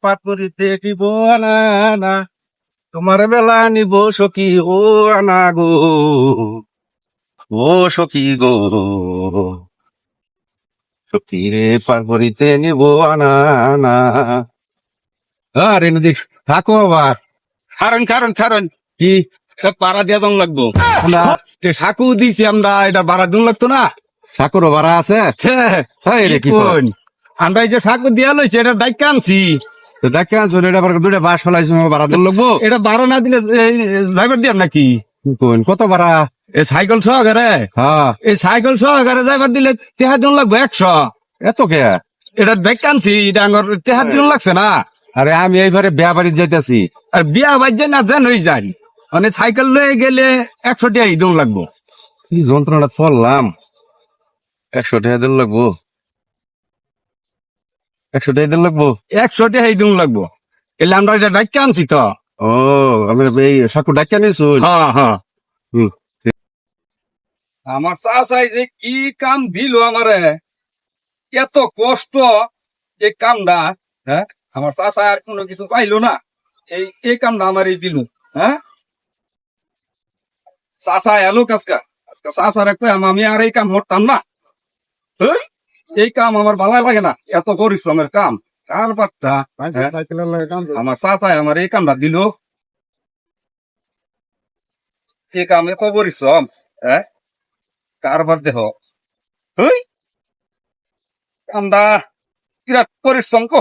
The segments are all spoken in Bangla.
পাত করিতে দিব না না তোমার বেলা নিব সখী ও আনা গো ও সখী গো সখী রে পার করিতে নিব আনা না আরে নদী থাকো আবার কারণ কারণ কারণ কি পাড়া দিয়া দম লাগবো আমরা সাকু দিছি আমরা এটা ভাড়া দিন লাগতো না সাকুরও ভাড়া আছে হ্যাঁ রে কি কোন আমরা এই যে সাকু দিয়া লইছি এটা ডাইকা আনছি তো ডাইকা আনছো এটা আবার দুইটা বাস ফলাইছো ভাড়া দিন লাগবো এটা ভাড়া না দিলে ড্রাইভার দিয়াম নাকি কোন কত ভাড়া এই সাইকেল সহকারে হ্যাঁ এই সাইকেল সহকারে ড্রাইভার দিলে তেহার দিন লাগবো 100 এত কে এটা ডাইকা আনছি এটা আমার তেহার দিন লাগছে না আরে আমি এইবারে বিয়া বাড়ি যাইতেছি আর বিয়া বাড়ি না যেন হয়ে যাই মানে সাইকেল লয়ে গেলে 100 টাকা দিন লাগবো কি যন্ত্রণা পড়লাম 100 টাকা দিন লাগবো 100 টাকা দিন লাগবো 100 টাকা দিন লাগবো এলে আমরা এটা ডাক্কা আনছি তো ও আমি এই সাকু ডাক্কা নিয়েছো হ্যাঁ হ্যাঁ আমার চাচাই যে কি কাম দিল আমারে এত কষ্ট এই কামটা হ্যাঁ আমার চাচা আর কোনো কিছু পাইলো না এই কামটা আমারই দিল হ্যাঁ চাচা এলো কাজকা আজকে চাচারে কইলাম আমি আর এই কাম করতাম না এই কাম আমার ভালো লাগে না এত পরিশ্রমের কাম কার বাচ্চা আমার চাচাই আমার এই কামটা দিল এই কাম এত পরিশ্রম হ্যাঁ কারবার দেহ কামটা বিরাট পরিশ্রম কো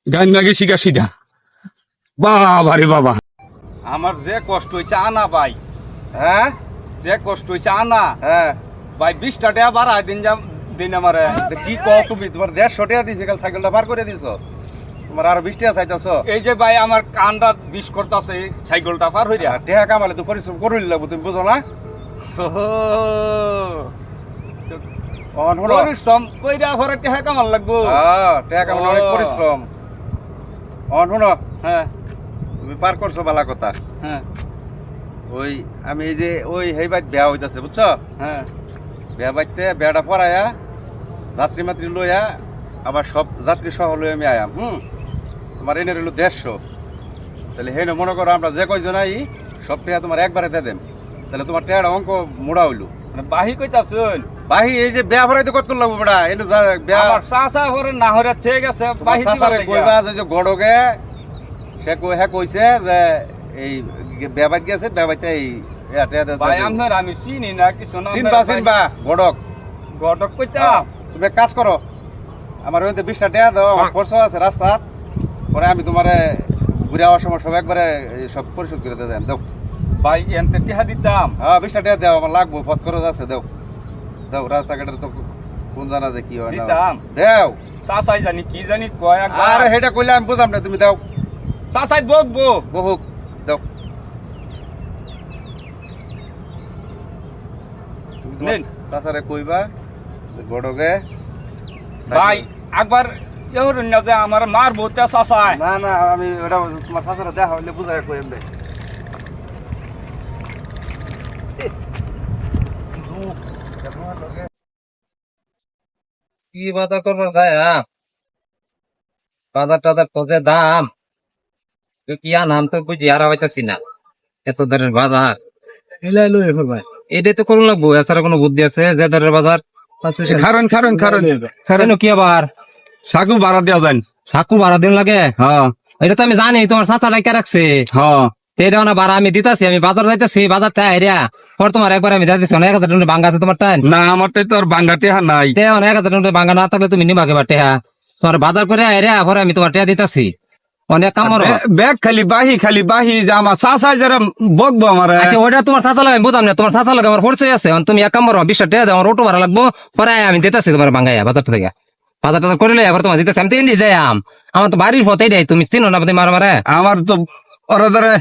গান লাগে শিখা সিধা বাবা রে বাবা আমার যে কষ্ট হয়েছে আনা ভাই হ্যাঁ যে কষ্ট হয়েছে আনা হ্যাঁ ভাই 20 টাকা বাড়াই দিন আমার কি কও তুমি তোমার 150 টাকা দিয়েছে কাল সাইকেলটা পার করে দিছো তোমার আরো 20 টাকা চাইতেছ এই যে ভাই আমার কানটা 20 করতেছে সাইকেলটা পার হইরা টাকা কামালে তো পরিশ্রম করই লাগবে তুমি বুঝো না পরিশ্রম কইরা ঘরে টাকা কামাল লাগবো হ্যাঁ টাকা কামানো অনেক পরিশ্রম শুনো হ্যাঁ তুমি পার করছো বালা কথা হ্যাঁ ওই আমি এই যে ওই হেইবাইত বিয়া হইতাছে বুঝছো হ্যাঁ বিয়া বাইতে বিয়াটা পড়ায়া যাত্রী মাত্রী লইয়া আবার সব যাত্রী সহ লই আমি আয়াম তোমার এনে রইল 150 তাহলে হেনে মনে করো আমরা যে কয়জন আই সব টাকা তোমার একবারে দিয়ে দেন তাহলে তোমার টাকাটা অঙ্ক মোড়া হইলো মানে বাহি কইতাছুন বাহি এই যে বিয়া ভরাইতে কত লাগবো বেটা এনে বিয়া আমার চাচা হরে না হরে ঠিক আছে বাহি চাচারে কইবা যে গড়কে সে কইছে যে এই বেবাইত গেছে বেবাইতে এই ভাই আপনার আমি চিনি না কিছু না চিনবা গড়ক কইতা তুমি কাজ করো আমার ওইতে 20 টাকা দাও খরচ আছে রাস্তা পরে আমি তোমারে ঘুরে আওয়ার সময় সব একবারে সব পরিশোধ করে দিয়ে যাই দাও ভাই এনতে টাকা দিতাম হ্যাঁ 20 টাকা দাও আমার লাগবো পথ খরচ আছে দাও দাও রাস্তাঘাটে তো কোন জানা যে কি হয় না দিতাম দাও চাচাই জানি কি জানি কয় আরে হেটা কইলে আমি বুঝাম না তুমি দাও চাচাই বক দাও নেন চাচারে কইবা গড়কে ভাই একবার এর না যে আমার মার বউটা চাচাই না না আমি ওটা তোমার চাচারে দেখা হইলে বুঝাই কই এমনে কি বাজার করবার যায় বাজার টাজার কত দাম কি নাম তো বুঝি আর হইতাছি না এত দরের বাজার এলাই লই ভাই এটাই তো করুন লাগবো এছাড়া কোনো বুদ্ধি আছে যে দরের বাজার কারণ কি আবার সাকু ভাড়া দেওয়া যায় সাকু ভাড়া দিন লাগে হ্যাঁ এটা তো আমি জানি তোমার চাচা লাইকা রাখছে হ্যাঁ এটা না ভাড়া আমি দিতাছি আমি বাজার যাইতেছি বাজার তা হেরিয়া পর তোমার একবার আমি যাইতেছি 1000 টাকা বাঙ্গা আছে তোমার টাইম না আমার তো আর বাঙ্গা টেহা নাই 1000 টাকা বাঙ্গা না থাকলে তুমি নিবা কেবা টেহা তোমার বাজার করে হেরিয়া পরে আমি তোমার টেহা দিতাছি অনেক কামর ব্যাগ খালি বাহি যে আমার চাচা যারা বকবো আমার আচ্ছা ওটা তোমার চাচা লাগে বুঝলাম না তোমার চাচা লাগে আমার পরিচয় আছে তুমি এক কামর 20 টাকা দাও আমার অটো ভাড়া লাগবো পরে আমি দিতাছি তোমার বাঙ্গাইয়া বাজার থেকে বাজার টাজার করলে এবার তোমার দিতেছি আমি তো এনে যাই আমার তো বাড়ির পথে দেয় তুমি চিনো না তুমি মারা আমার তো ওরা ধরে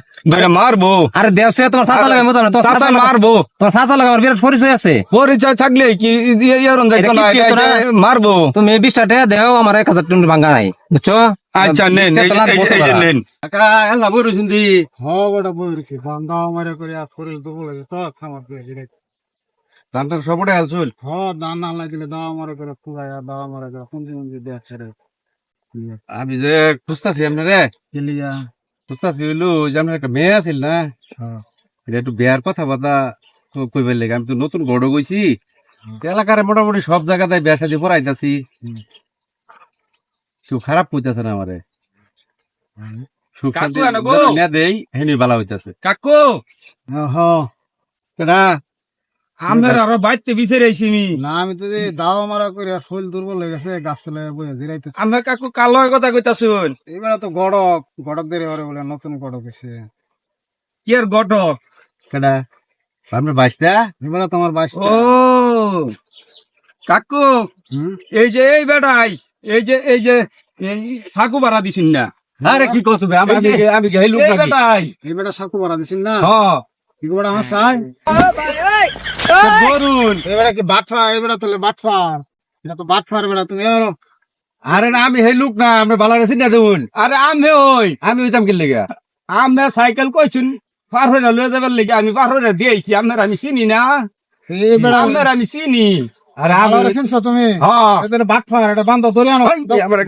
মারবো। আরে দেশে তোমার চাচা লাগে মতো না, তোমার চাচা চাচা মারবো। তোমার চাচা লাগে আমার বিরাট পরিচয় আছে। পরিচয় থাকলে কি এরম যাইতো না, এটা কিচ্ছু হতো না। মারবো। তুমি 20টা টাকা দেও, আমার 1000 টাকা ভাঙা নাই, বুঝছো? আচ্ছা নেন, 20 টাকা এই যে নেন। কাকা এলা বইরছেন দি হ্যাঁ বেটা বইরছি বান্দা আমারে করে আর শরীর দুর্বল লাগে তো খামার করে দিলে ধানটা সবটা আলছুন হ্যাঁ দান না লাগিলে দাও আমারে করে ফুলাইয়া দাও আমারে করে কুঞ্জি কুঞ্জি দেখ ছেড়ে আমি যে খুঁজতাছি আপনারে গেলিয়া খুঁজতাছি হইলো যে আপনার একটা মেয়ে আছিল না, হ্যাঁ এটা একটু বিয়ার কথা বার্তা কইবার লেগে আমি তো নতুন গড় গইছি এলাকার মোটামুটি সব জায়গাতে বিয়া শাদি পড়াইতাছি, কেউ খারাপ কইতাছে না আমারে, সুখ শান্তি কাকু আনো গো। না দেই হেনি বালা হইতাছে। কাকু হ্যাঁ কেডা আমরা আরো বাইতে বিচারে আইছিনি। না আমি তো যে দাও আমারে করে আর শরীর দুর্বল হয়ে গেছে গাছ তলায় বসে জিরাইতে আমরা কাকু কালো কথা কইতাছুন। এবারে তো গড়ক গড়ক দেরে ওরে বলে নতুন গড়ক এসে কি আর ঘটক? কেডা আমরা বাইসটা এবারে তোমার বাইশ ও কাকু, এই যে এই বেটাই, এই যে এই সাকু বাড়া দিছিন না, আরে কি করছ বে আমি আমি গাই লোক এই নাকি বেটাই এবারে সাকু মারা দিছিস না হ্যাঁ এবারে আমার চাই ধরুন। এবারে কি বাটফা এবারে তাহলে বাটফার এটা তো বাটফার এবারে তুমি আরে না আমি হেই লোক না আমরা বালা রেছি না দেউন আরে আমি ওই আমি হইতাম কি লেগা আমরা সাইকেল কইছুন পার হইরা লয়ে যাবার লেগে আমি পার হইরা দিয়েছি, আপনার আমি চিনি না, এবারে আপনার আমি চিনি। আরে আমি ভালো রেছেন তুমি হ্যাঁ এদের বাটফার এটা বান্ধব ধরে আনো আমার